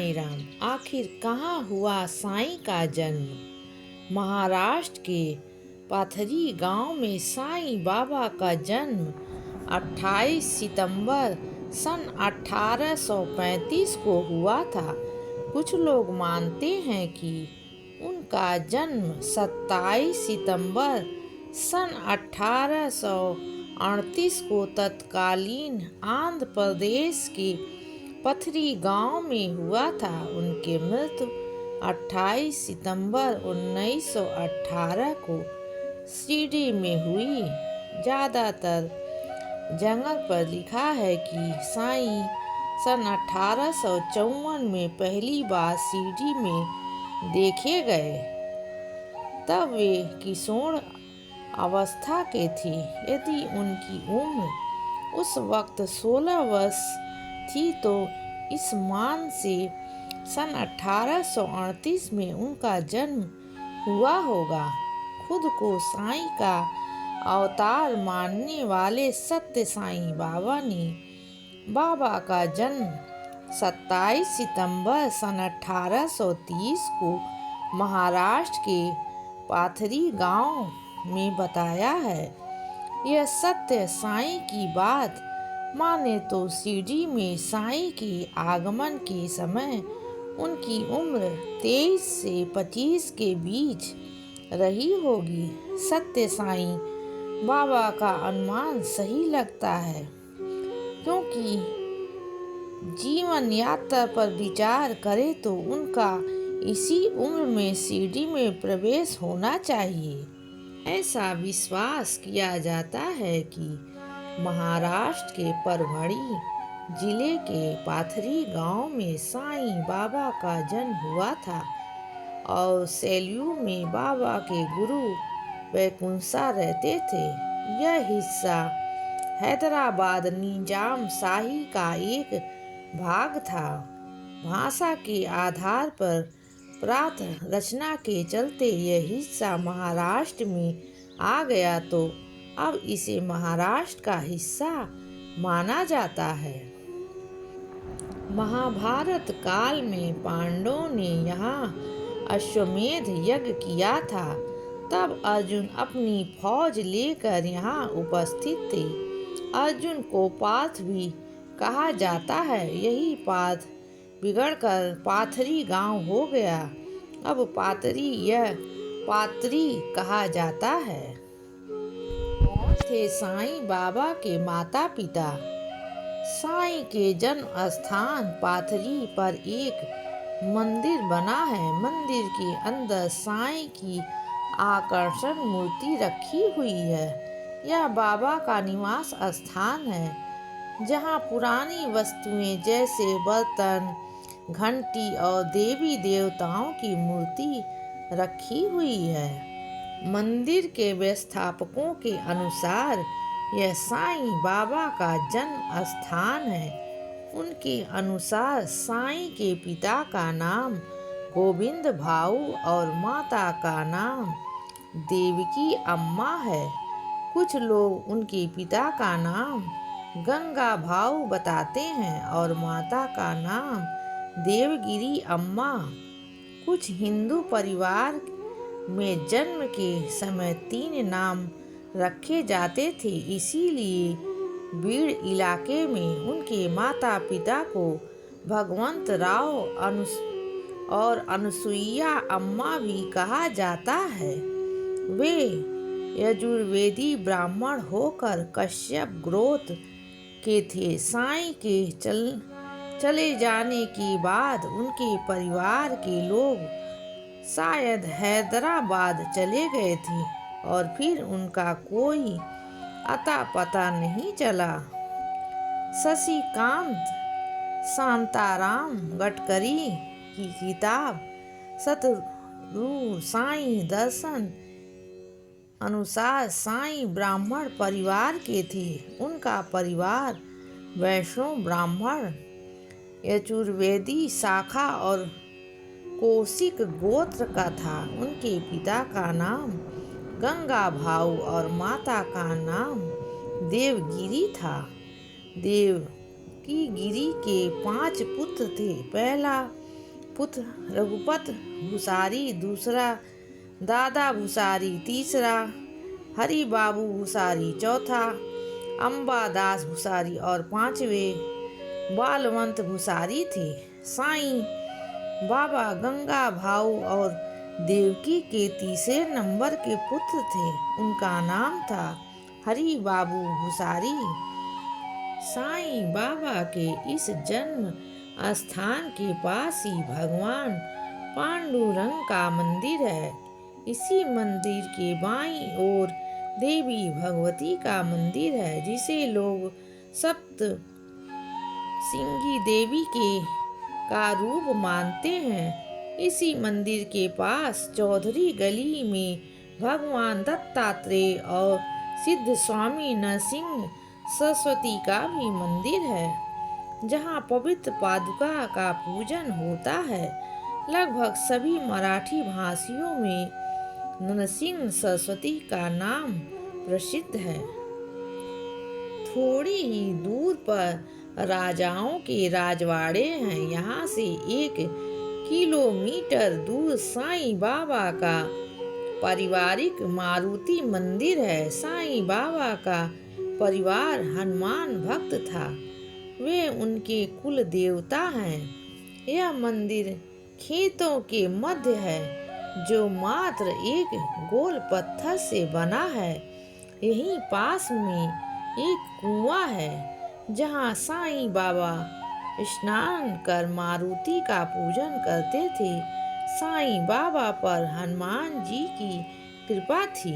साईं राम। आखिर कहाँ हुआ साईं का जन्म? महाराष्ट्र के पाथरी गांव में साईं बाबा का जन्म 28 सितंबर सन 1835 को हुआ था। कुछ लोग मानते हैं कि उनका जन्म 27 सितंबर सन 1838 को तत्कालीन आंध्र प्रदेश के पथरी गांव में हुआ था। उनकी मृत्यु 28 सितंबर 1918 को शिरडी में हुई। ज़्यादातर जगह पर लिखा है कि साईं सन 1854 में पहली बार शिरडी में देखे गए। तब वे किशोर अवस्था के थे। यदि उनकी उम्र उस वक्त 16 वर्ष थी तो इस मान से सन 1838 में उनका जन्म हुआ होगा। खुद को साईं का अवतार मानने वाले सत्य साईं बाबा ने बाबा का जन्म 27 सितंबर सन 1830 को महाराष्ट्र के पाथरी गांव में बताया है। यह सत्य साईं की बात माने तो शिरडी में साईं के आगमन के समय उनकी उम्र 23 से 25 के बीच रही होगी। सत्य साईं बाबा का अनुमान सही लगता है, क्योंकि जीवन यात्रा पर विचार करें तो उनका इसी उम्र में शिरडी में प्रवेश होना चाहिए। ऐसा विश्वास किया जाता है कि महाराष्ट्र के परभणी जिले के पाथरी गांव में साईं बाबा का जन्म हुआ था और सेल्यू में बाबा के गुरु वैकुंठा रहते थे। यह हिस्सा हैदराबाद निजाम शाही का एक भाग था। भाषा के आधार पर प्रांत रचना के चलते यह हिस्सा महाराष्ट्र में आ गया तो अब इसे महाराष्ट्र का हिस्सा माना जाता है। महाभारत काल में पांडवों ने यहाँ अश्वमेध यज्ञ किया था। तब अर्जुन अपनी फौज लेकर यहाँ उपस्थित थे। अर्जुन को पार्थ भी कहा जाता है। यही पार्थ बिगड़कर पाथरी गांव हो गया। अब पाथरी यह पाथरी कहा जाता है। कौन थे साईं बाबा के माता पिता? साईं के जन्म स्थान पाथरी पर एक मंदिर बना है। मंदिर के अंदर साईं की आकर्षण मूर्ति रखी हुई है। यह बाबा का निवास स्थान है, जहाँ पुरानी वस्तुएं जैसे बर्तन, घंटी और देवी देवताओं की मूर्ति रखी हुई है। मंदिर के व्यवस्थापकों के अनुसार यह साईं बाबा का जन्म स्थान है। उनके अनुसार साईं के पिता का नाम गोविंद भाऊ और माता का नाम देवकी अम्मा है। कुछ लोग उनके पिता का नाम गंगा भाऊ बताते हैं और माता का नाम देवगिरी अम्मा। कुछ हिंदू परिवार में जन्म के समय 3 नाम रखे जाते थे। इसीलिए बीड़ इलाके में उनके माता पिता को भगवंत राव और अनुसुईया अम्मा भी कहा जाता है। वे यजुर्वेदी ब्राह्मण होकर कश्यप गोत्र के थे। साईं के चले जाने के बाद उनके परिवार के लोग शायद हैदराबाद चले गए थे और फिर उनका कोई अता पता नहीं चला। शशिकांत शांताराम गडकरी की किताब सतगुरु साईं दर्शन अनुसार साईं ब्राह्मण परिवार के थे। उनका परिवार वैष्णव ब्राह्मण, यजुर्वेदी शाखा और कौशिक गोत्र का था। उनके पिता का नाम गंगा भाऊ और माता का नाम देवगिरी था। देवकी गिरी के 5 पुत्र थे। पहला पुत्र रघुपत भूसारी, दूसरा दादा भूसारी, तीसरा हरि बाबू भूसारी, चौथा अंबादास भूसारी और पांचवे बालवंत भूसारी थे। साईं बाबा गंगा भाऊ और देवकी के तीसरे नंबर के पुत्र थे। उनका नाम था हरि बाबू भूसारी। साईं बाबा के इस जन्म स्थान के पास ही भगवान पांडुरंग का मंदिर है। इसी मंदिर के बाईं ओर देवी भगवती का मंदिर है, जिसे लोग सप्त सिंगी देवी का रूप मानते हैं। इसी मंदिर के पास चौधरी गली में भगवान दत्तात्रेय और सिद्ध स्वामी नरसिंह सरस्वती का भी मंदिर है, जहाँ पवित्र पादुका का पूजन होता है। लगभग सभी मराठी भाषियों में नरसिंह सरस्वती का नाम प्रसिद्ध है। थोड़ी ही दूर पर राजाओं के राजवाड़े हैं। यहाँ से 1 किलोमीटर दूर साईं बाबा का पारिवारिक मारुति मंदिर है। साईं बाबा का परिवार हनुमान भक्त था। वे उनके कुल देवता हैं। यह मंदिर खेतों के मध्य है, जो मात्र एक गोल पत्थर से बना है। यहीं पास में एक कुआं है, जहाँ साईं बाबा स्नान कर मारुति का पूजन करते थे। साईं बाबा पर हनुमान जी की कृपा थी।